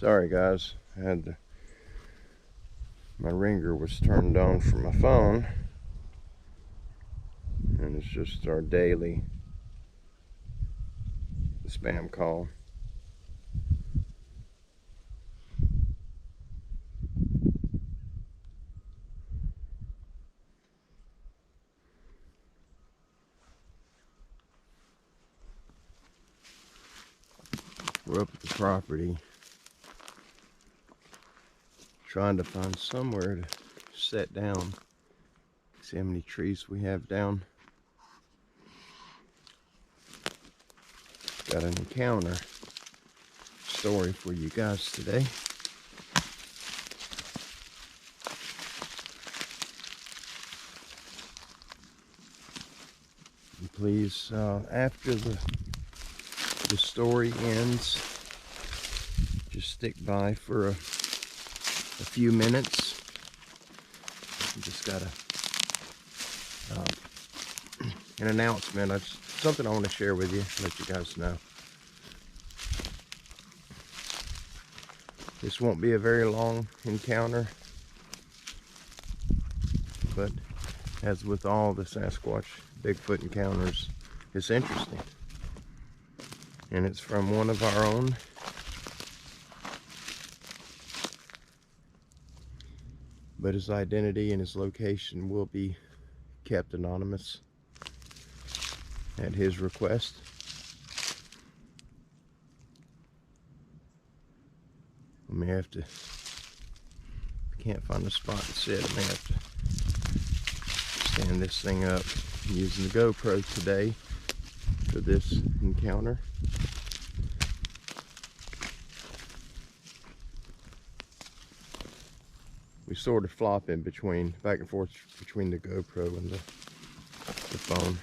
Sorry guys, my ringer was turned on from my phone, and it's just our daily spam call. We're up at the property trying to find somewhere to set down. See how many trees we have down. Got an encounter story for you guys today. And please, after the story ends, just stick by for a few minutes. You just got an announcement. Something I want to share with you, let you guys know. This won't be a very long encounter, but as with all the Sasquatch Bigfoot encounters, it's interesting. And it's from one of our own. But his identity and his location will be kept anonymous at his request. I may have to, if I can't find a spot to sit, I may have to stand this thing up. I'm using the GoPro today for this encounter. We sort of flop in between, back and forth between the GoPro and the phone.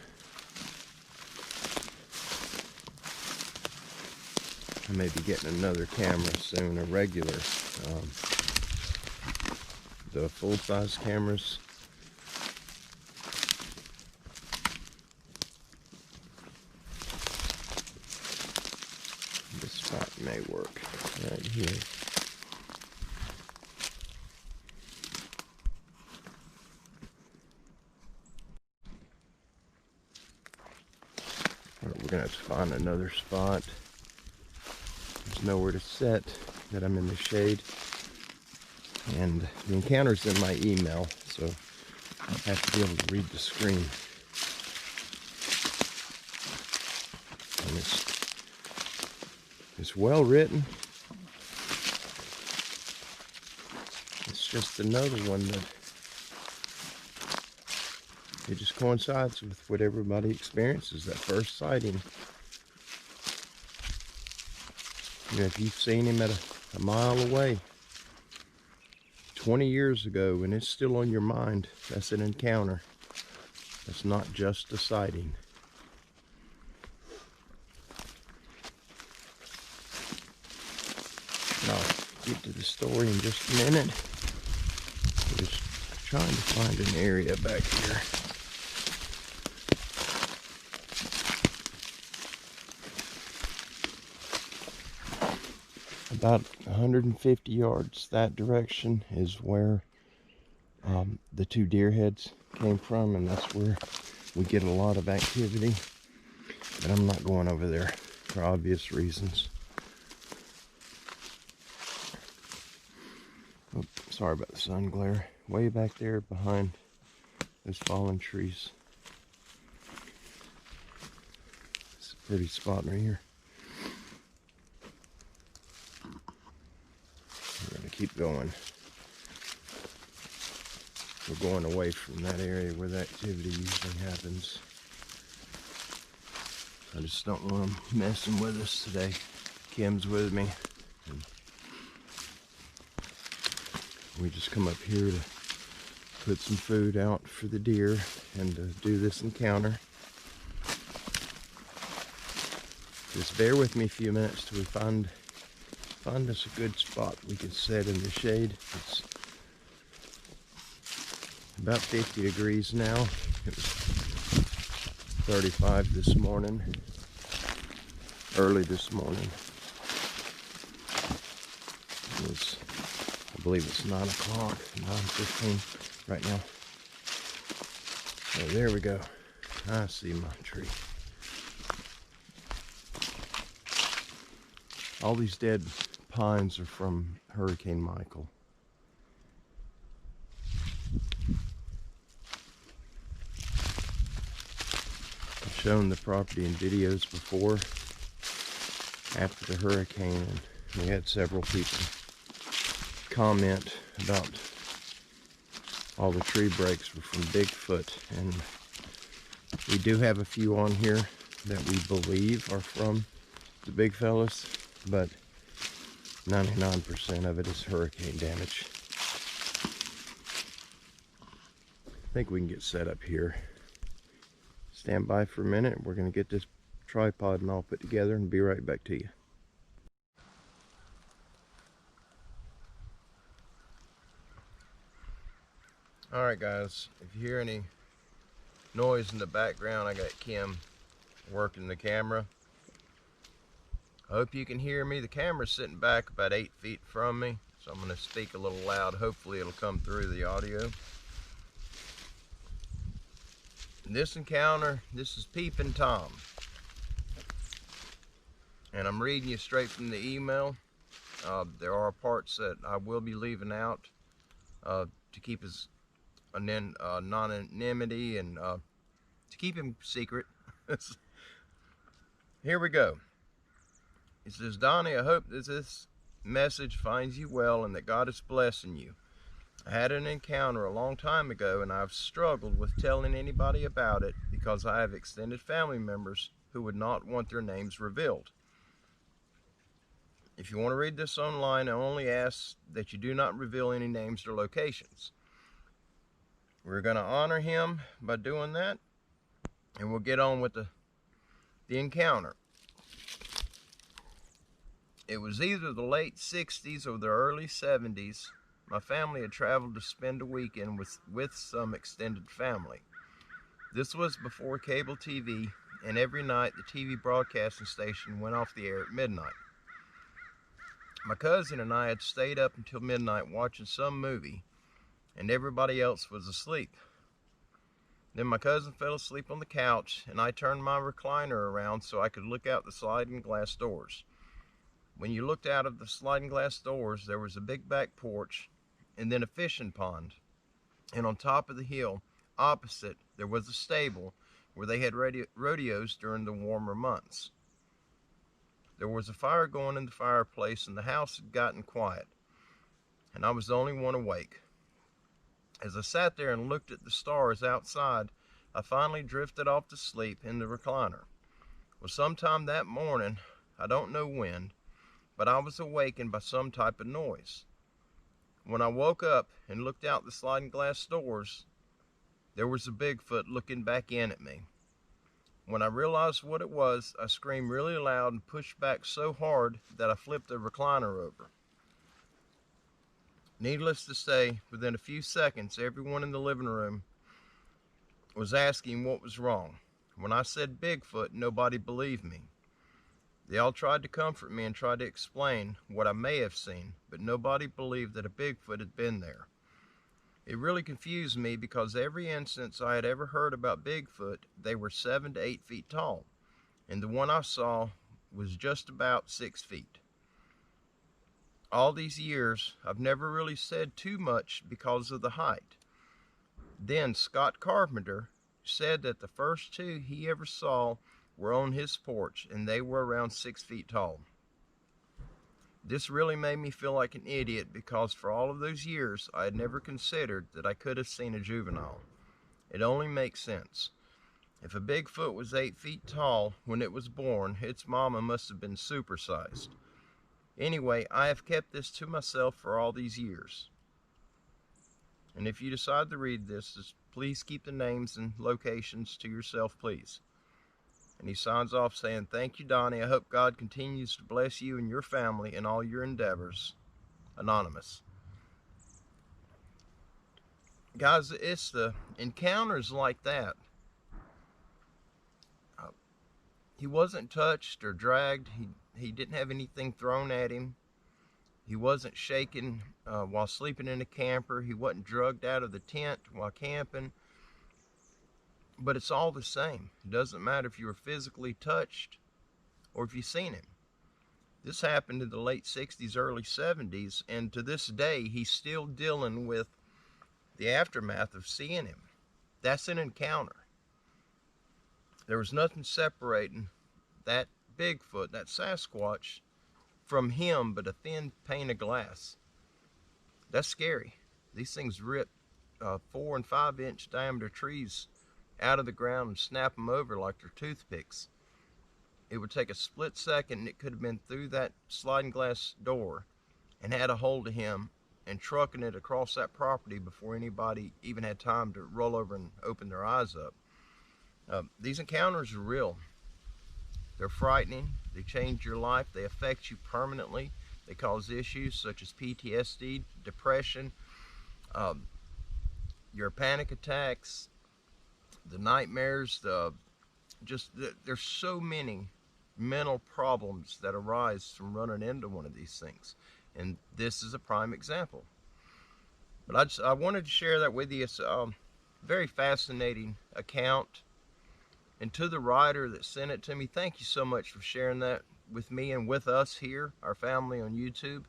I may be getting another camera soon, a regular. The full-size cameras. This spot may work right here. We're gonna have to find another spot. There's nowhere to sit that I'm in the shade. And the encounter's in my email, so I have to be able to read the screen. And it's well written. It's just another one that it just coincides with what everybody experiences, that first sighting. You know, if you've seen him at a mile away 20 years ago and it's still on your mind, that's an encounter. That's not just a sighting. And I'll get to the story in just a minute. I'm just trying to find an area back here. About 150 yards that direction is where the two deer heads came from, and that's where we get a lot of activity. But I'm not going over there for obvious reasons. Oh, sorry about the sun glare. Way back there behind those fallen trees. It's a pretty spot right here. We're going to keep going. We're going away from that area where the activity usually happens. I just don't want them messing with us today. Kim's with me. And we just come up here to put some food out for the deer and to do this encounter. Just bear with me a few minutes till we find us a good spot we can sit in the shade. It's about 50 degrees now. It was 35 this morning, early this morning. I believe it's 9 o'clock, 9:15 right now. So there we go. I see my tree. All these dead pines are from Hurricane Michael. I've shown the property in videos before, after the hurricane, and we had several people comment about all the tree breaks were from Bigfoot, and we do have a few on here that we believe are from the big fellas, but 99% of it is hurricane damage. I think we can get set up here. Stand by for a minute. We're going to get this tripod and all put together and be right back to you. Alright guys, if you hear any noise in the background, I got Kim working the camera. I hope you can hear me. The camera's sitting back about 8 feet from me, so I'm going to speak a little loud. Hopefully it'll come through the audio. This encounter, this is Peepin Tom. And I'm reading you straight from the email. There are parts that I will be leaving out to keep his anonymity and to keep him secret. Here we go. He says, Donnie, I hope that this message finds you well and that God is blessing you. I had an encounter a long time ago and I've struggled with telling anybody about it because I have extended family members who would not want their names revealed. If you want to read this online, I only ask that you do not reveal any names or locations. We're going to honor him by doing that, and we'll get on with the encounter. It was either the late 60s or the early 70s. My family had traveled to spend a weekend with some extended family. This was before cable TV, and every night the TV broadcasting station went off the air at midnight. My cousin and I had stayed up until midnight watching some movie, and everybody else was asleep. Then my cousin fell asleep on the couch, and I turned my recliner around so I could look out the sliding glass doors. When you looked out of the sliding glass doors, there was a big back porch, and then a fishing pond. And on top of the hill, opposite, there was a stable where they had rodeos during the warmer months. There was a fire going in the fireplace, and the house had gotten quiet, and I was the only one awake. As I sat there and looked at the stars outside, I finally drifted off to sleep in the recliner. Well, sometime that morning, I don't know when, but I was awakened by some type of noise. When I woke up and looked out the sliding glass doors, there was a Bigfoot looking back in at me. When I realized what it was, I screamed really loud and pushed back so hard that I flipped the recliner over. Needless to say, within a few seconds, everyone in the living room was asking what was wrong. When I said Bigfoot, nobody believed me. They all tried to comfort me and tried to explain what I may have seen, but nobody believed that a Bigfoot had been there. It really confused me because every instance I had ever heard about Bigfoot, they were 7 to 8 feet tall, and the one I saw was just about 6 feet. All these years, I've never really said too much because of the height. Then Scott Carpenter said that the first two he ever saw were on his porch, and they were around 6 feet tall. This really made me feel like an idiot because for all of those years, I had never considered that I could have seen a juvenile. It only makes sense. If a Bigfoot was 8 feet tall when it was born, its mama must have been supersized. Anyway, I have kept this to myself for all these years. And if you decide to read this, just please keep the names and locations to yourself, please. And he signs off saying, "Thank you, Donnie. I hope God continues to bless you and your family in all your endeavors. Anonymous." Guys, it's the encounters like that. He wasn't touched or dragged. He didn't have anything thrown at him. He wasn't shaken while sleeping in the camper. He wasn't drugged out of the tent while camping. But it's all the same. It doesn't matter if you were physically touched or if you've seen him. This happened in the late 60s, early 70s, and to this day, he's still dealing with the aftermath of seeing him. That's an encounter. There was nothing separating that Bigfoot, that Sasquatch, from him but a thin pane of glass. That's scary. These things rip 4 and 5 inch diameter trees out of the ground and snap them over like they're toothpicks. It would take a split second and it could have been through that sliding glass door and had a hold of him and trucking it across that property before anybody even had time to roll over and open their eyes up. These encounters are real. They're frightening. They change your life. They affect you permanently. They cause issues such as PTSD, depression, your panic attacks, the nightmares, there's so many mental problems that arise from running into one of these things. And this is a prime example. But I wanted to share that with you. It's a very fascinating account. And to the writer that sent it to me, thank you so much for sharing that with me and with us here, our family on YouTube.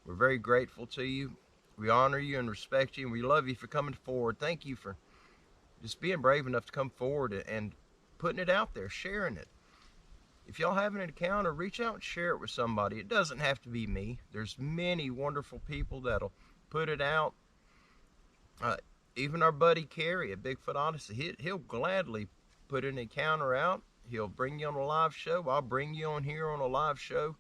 We're very grateful to you. We honor you and respect you, and we love you for coming forward. Thank you for just being brave enough to come forward and putting it out there, sharing it. If y'all have an encounter, reach out and share it with somebody. It doesn't have to be me. There's many wonderful people that'll put it out. Even our buddy Kerry at Bigfoot Odyssey, he'll gladly put an encounter out. He'll bring you on a live show. I'll bring you on here on a live show.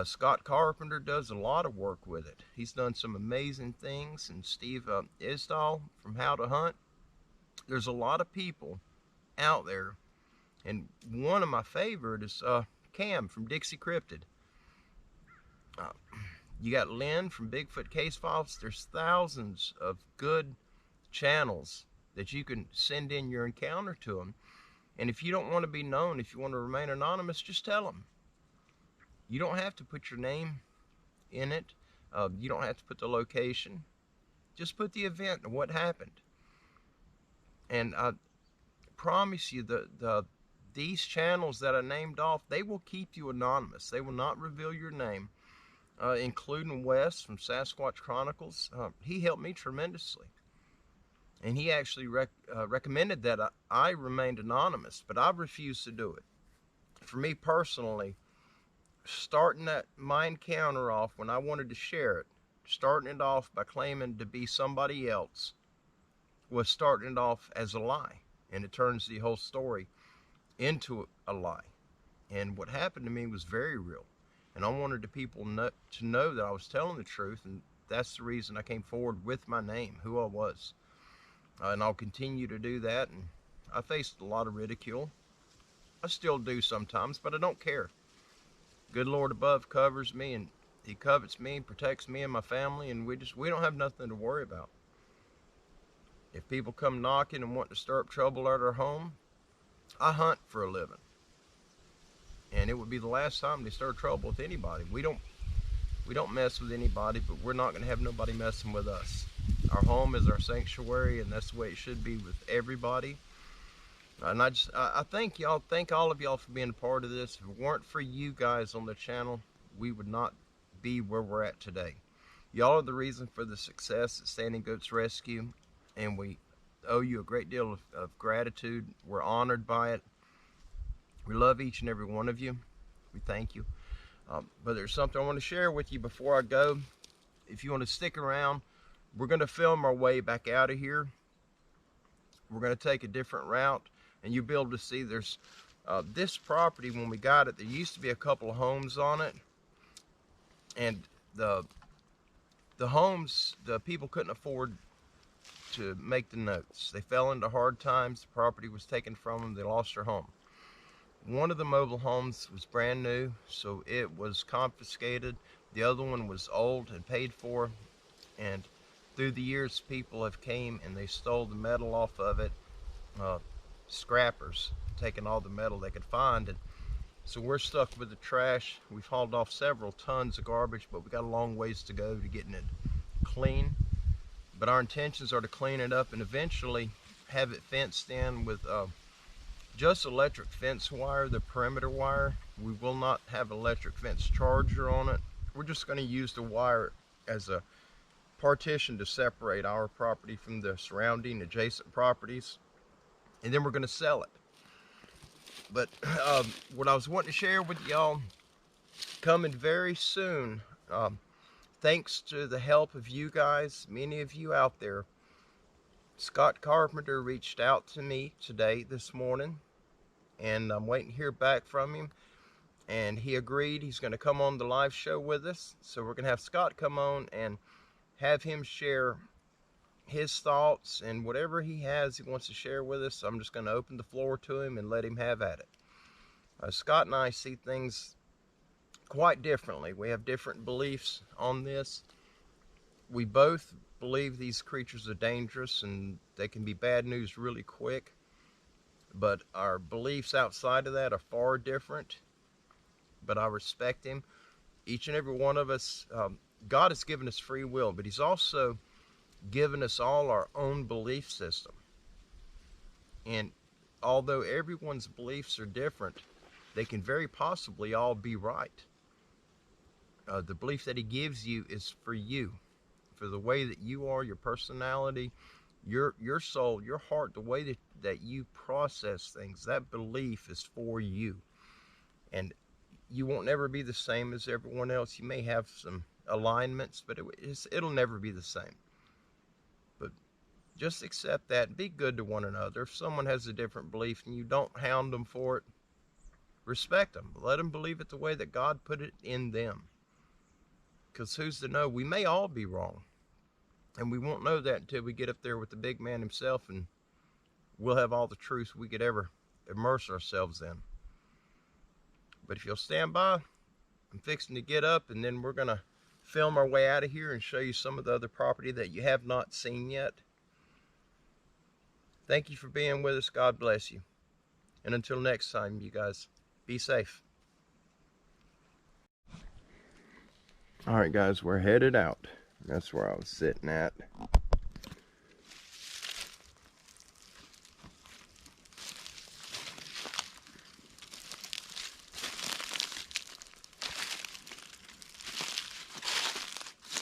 Scott Carpenter does a lot of work with it. He's done some amazing things. And Steve Isdahl from How to Hunt. There's a lot of people out there. And one of my favorite is Cam from Dixie Cryptid. You got Lynn from Bigfoot Case Files. There's thousands of good channels that you can send in your encounter to them. And if you don't want to be known, if you want to remain anonymous, just tell them. You don't have to put your name in it. You don't have to put the location. Just put the event and what happened. And I promise you, these channels that I named off, they will keep you anonymous. They will not reveal your name, including Wes from Sasquatch Chronicles. He helped me tremendously. And he actually recommended that I remained anonymous, but I refused to do it. For me personally, starting my encounter off when I wanted to share it, starting it off by claiming to be somebody else, was starting it off as a lie. And it turns the whole story into a lie. And what happened to me was very real. And I wanted the people to know that I was telling the truth, and that's the reason I came forward with my name, who I was. And I'll continue to do that. And I faced a lot of ridicule. I still do sometimes, but I don't care. Good Lord above covers me, and he covets me, protects me and my family, and we don't have nothing to worry about. If people come knocking and want to stir up trouble at our home, I hunt for a living. And it would be the last time they stir trouble with anybody. We don't mess with anybody, but we're not going to have nobody messing with us. Our home is our sanctuary, and that's the way it should be with everybody. And I thank all of y'all for being a part of this. If it weren't for you guys on the channel, we would not be where we're at today. Y'all are the reason for the success at Standing Goats Rescue, and we owe you a great deal of gratitude. We're honored by it. We love each and every one of you. We thank you. But there's something I want to share with you before I go. If you want to stick around, we're going to film our way back out of here. We're going to take a different route, and you'll be able to see there's this property. When we got it, there used to be a couple of homes on it, and the homes, the people couldn't afford to make the notes. They fell into hard times. The property was taken from them. They lost their home. One of the mobile homes was brand new, so it was confiscated. The other one was old and paid for, and through the years, people have came and they stole the metal off of it. Scrappers taking all the metal they could find, and So we're stuck with the trash. We've hauled off several tons of garbage, but we got a long ways to go to getting it clean. But our intentions are to clean it up and eventually have it fenced in with just electric fence wire, the perimeter wire. We will not have electric fence charger on it. We're just going to use the wire as a partition to separate our property from the surrounding adjacent properties, and then we're going to sell it. But what I was wanting to share with y'all, coming very soon, thanks to the help of you guys, many of you out there, Scott Carpenter reached out to me this morning, and I'm waiting to hear back from him. And he agreed he's going to come on the live show with us. So we're going to have Scott come on and have him share his thoughts and whatever he wants to share with us. I'm just going to open the floor to him and let him have at it. Scott and I see things quite differently. We have different beliefs on this. We both believe these creatures are dangerous and they can be bad news really quick. But our beliefs outside of that are far different. But I respect him. Each and every one of us, God has given us free will, but he's also given us all our own belief system. And although everyone's beliefs are different, they can very possibly all be right. The belief that he gives you is for you, for the way that you are, your personality, your soul, your heart, the way that you process things. That belief is for you. And you won't never be the same as everyone else. You may have some alignments, but it'll never be the same. But just accept that and be good to one another. If someone has a different belief and you don't hound them for it, respect them. Let them believe it the way that God put it in them. Because who's to know? We may all be wrong. And we won't know that until we get up there with the big man himself, and we'll have all the truth we could ever immerse ourselves in. But if you'll stand by, I'm fixing to get up, and then we're going to film our way out of here and show you some of the other property that you have not seen yet. Thank you for being with us. God bless you. And until next time, you guys, be safe. All right, guys, we're headed out. That's where I was sitting at.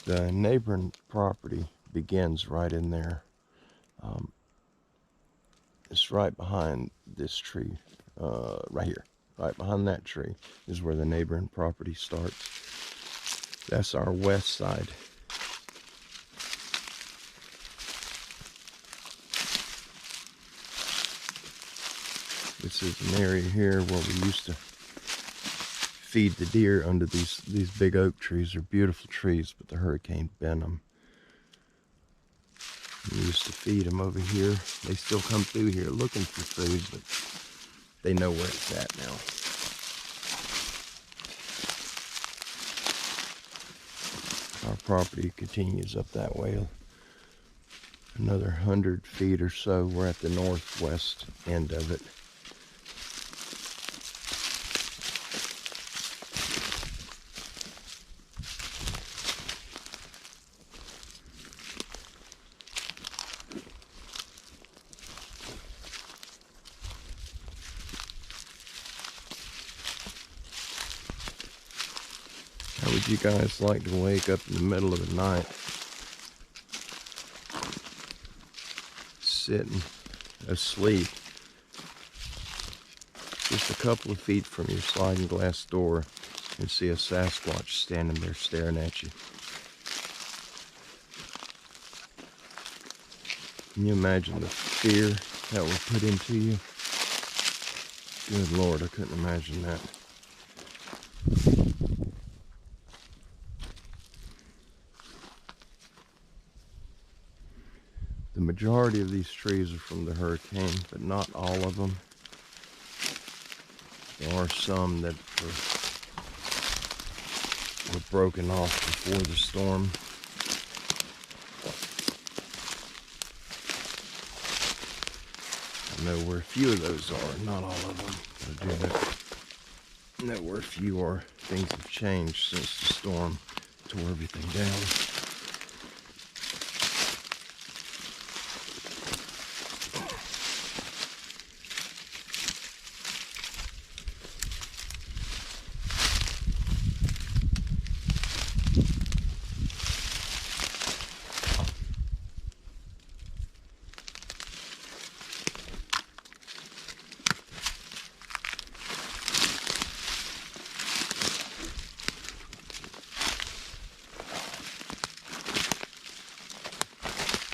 The neighboring property begins right in there. It's right behind this tree, right here. Right behind that tree is where the neighboring property starts. That's our west side. This is an area here where we used to feed the deer under these big oak trees. They're beautiful trees, but the hurricane bent them. We used to feed them over here. They still come through here looking for food, but they know where it's at now. Our property continues up that way. Another 100 feet or so. We're at the northwest end of it. How would you guys like to wake up in the middle of the night, sitting asleep, just a couple of feet from your sliding glass door, and see a Sasquatch standing there staring at you? Can you imagine the fear that would put into you? Good Lord, I couldn't imagine that. The majority of these trees are from the hurricane, but not all of them. There are some that were broken off before the storm. I know where a few of those are, not all of them. I do know where few are. Things have changed since the storm tore everything down.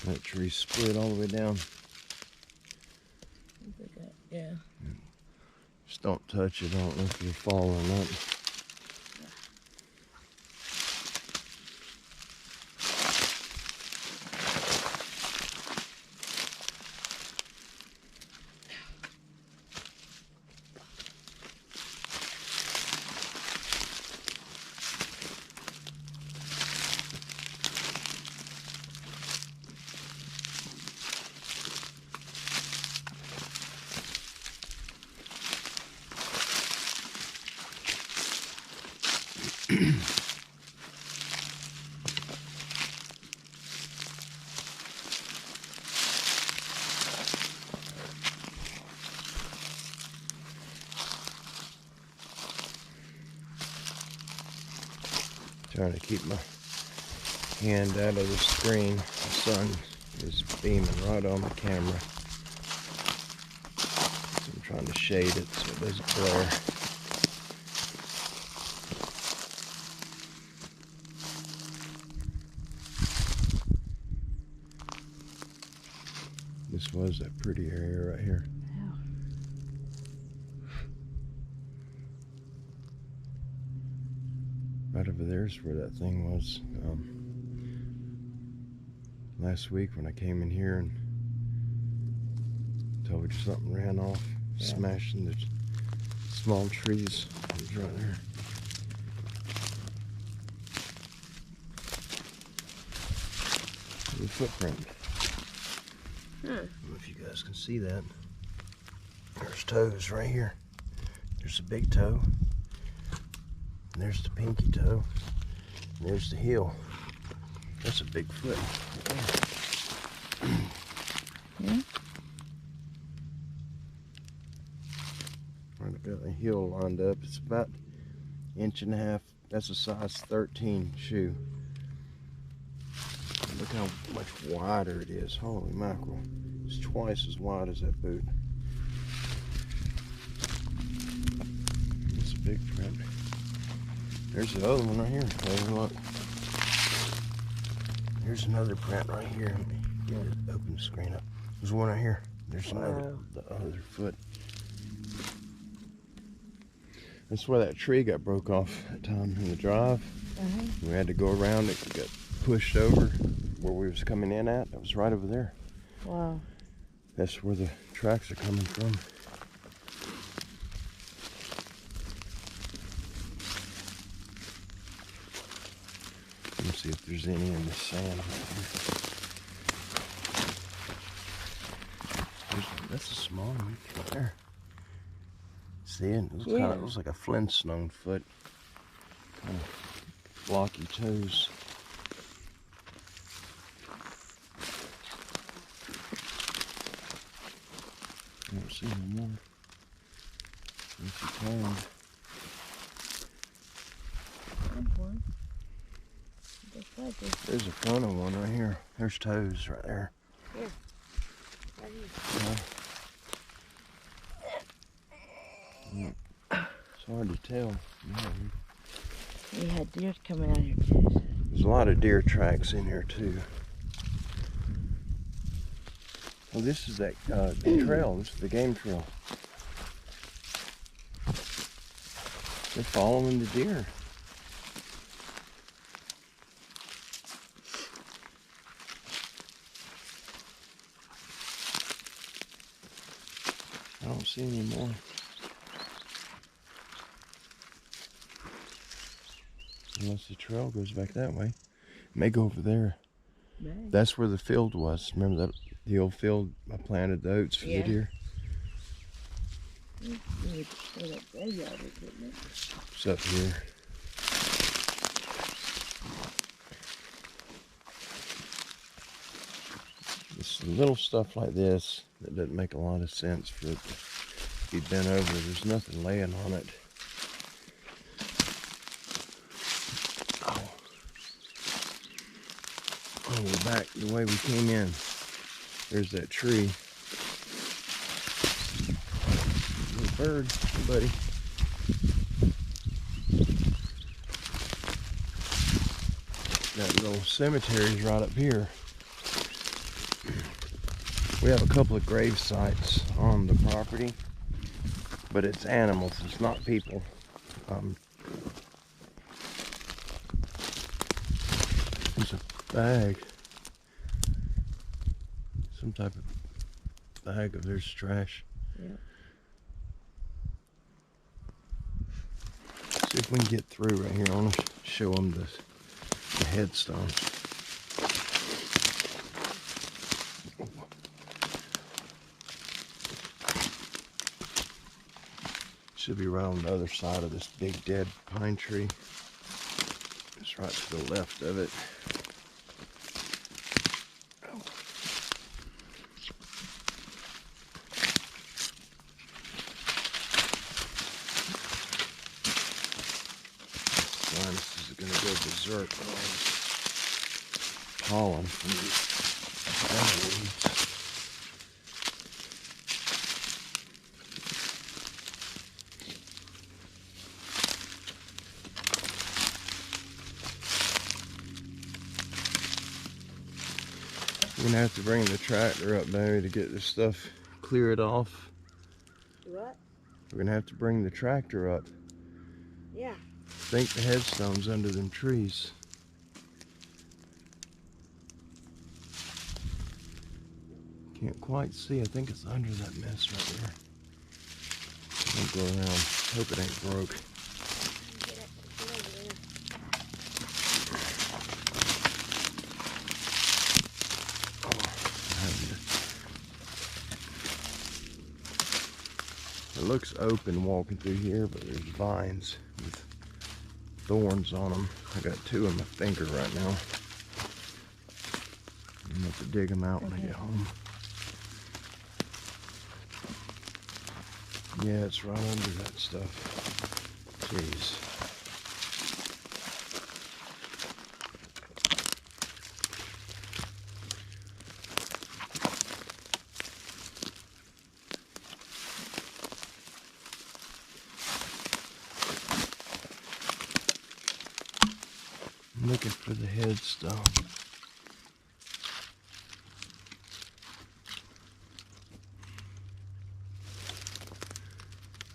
That tree split all the way down. Yeah. Just don't touch it. I don't know if you'll fall or not. Trying to keep my hand out of the screen. The sun is beaming right on the camera. So I'm trying to shade it so it doesn't glare. This was that pretty area right here. Right over there is where that thing was. Last week when I came in here and told you something ran off, smashing the small trees. It was right there. The footprint. I don't know if you guys can see that. There's toes right here. There's a big toe. And there's the pinky toe. And there's the heel. That's a big foot. Yeah. Right, I've got the heel lined up. It's about 1.5 inches. That's a size 13 shoe. Look how much wider it is. Holy mackerel. It's twice as wide as that boot. It's a big print. There's the other one right here. Hey, look. Here's another print right here. Let me get it, open the screen up. There's one right here. There's another, the other foot. That's where that tree got broke off that time in the drive. We had to go around it. Got pushed over where we was coming in at. That was right over there. Wow. That's where the tracks are coming from. Let me see if there's any in the sand right here. That's a small one right there. See it? It looks like a Flintstone foot. Kind of blocky toes. I don't see no more. If you can. There's a front of one right here. There's toes right there. Here. Right here. It's hard to tell. We had deer coming out here too. There's a lot of deer tracks in here too. Well, this is that the trail. This is the game trail. They're following the deer. I don't see any more. Unless the trail goes back that way. It may go over there. Right. That's where the field was. Remember that the old field I planted the oats for the deer? It's up here. It's little stuff like this that doesn't make a lot of sense for it to be bent over. There's nothing laying on it. Oh, we're back the way we came in. There's that tree. Little bird, hey buddy. That little cemetery is right up here. We have a couple of grave sites on the property, but it's animals, it's not people. There's a bag. Some type of bag of there's trash. Yep. See if we can get through right here. I want to show them the headstones. Should be right on the other side of this big dead pine tree. It's right to the left of it. This is going to go berserk on pollen from these animal weeds. We're gonna have to bring the tractor up, baby, to get this stuff cleared off. What? We're gonna have to bring the tractor up. Yeah. I think the headstone's under them trees. Can't quite see. I think it's under that mess right there. I'll go around. Hope it ain't broke. It looks open walking through here, but there's vines with thorns on them. I got two in my finger right now. I'm gonna have to dig them out when I get home. Yeah, it's right under that stuff. Jeez. I'm looking for the headstone.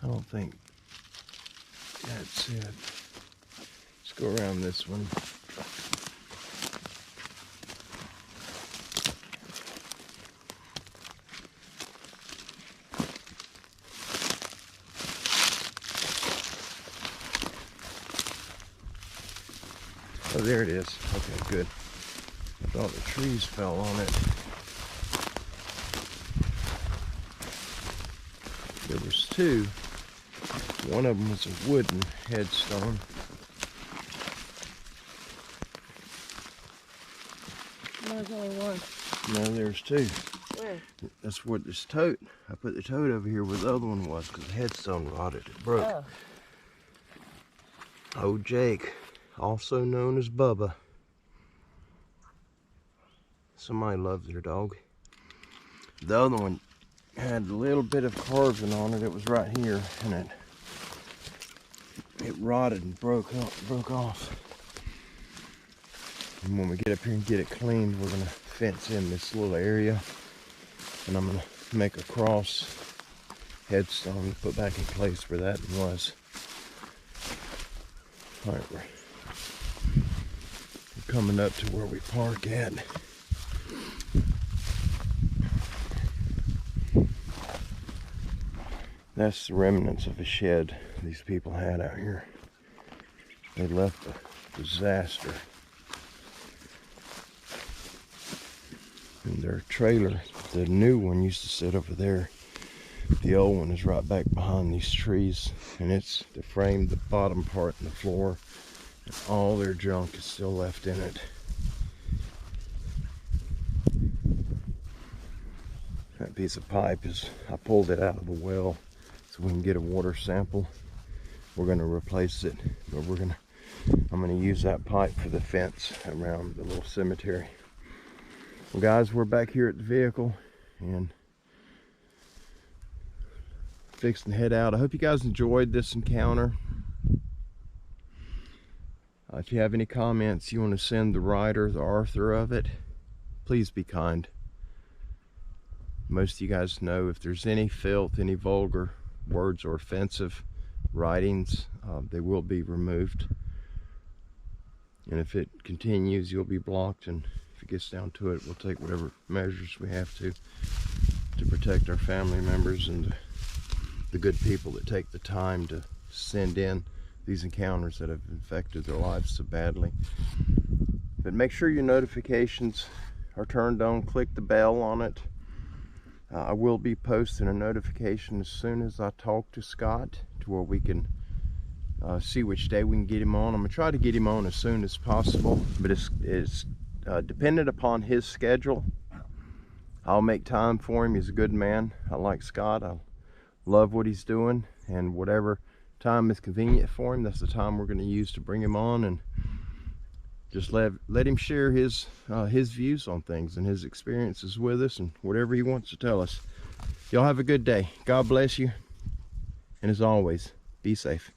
I don't think that's it. Let's go around this one. Oh, there it is. Okay, good. I thought the trees fell on it. There was two. One of them was a wooden headstone. There's only one. No, there's two. Where? That's what this tote. I put the tote over here where the other one was because the headstone rotted. It broke. Oh. Old Jake, also known as Bubba. Somebody loves their dog. The other one had a little bit of carving on it. It was right here, and it rotted and broke off. And when we get up here and get it cleaned, we're gonna fence in this little area, and I'm gonna make a cross headstone to put back in place where that was. All right, we're coming up to where we park at. That's the remnants of a shed these people had out here. They left a disaster. And their trailer, the new one, used to sit over there. The old one is right back behind these trees, and it's the frame, the bottom part, and the floor, and all their junk is still left in it. That piece of pipe I pulled it out of the well so we can get a water sample. We're going to replace it, but I'm going to use that pipe for the fence around the little cemetery. Well guys, we're back here at the vehicle and fixing to head out. I hope you guys enjoyed this encounter. If you have any comments you want to send the writer, the author of it, please be kind. Most of you guys know if there's any filth, any vulgar words or offensive writings, they will be removed. And if it continues, you'll be blocked, and if it gets down to it, we'll take whatever measures we have to protect our family members and the good people that take the time to send in these encounters that have affected their lives so badly. But make sure your notifications are turned on. Click the bell on it. I will be posting a notification as soon as I talk to Scott to where we can see which day we can get him on. I'm gonna try to get him on as soon as possible, but it's dependent upon his schedule. I'll make time for him. He's a good man. I like Scott. I love what he's doing, and whatever time is convenient for him, that's the time we're going to use to bring him on, and just let him share his views on things and his experiences with us and whatever he wants to tell us. Y'all have a good day. God bless you, and as always, be safe.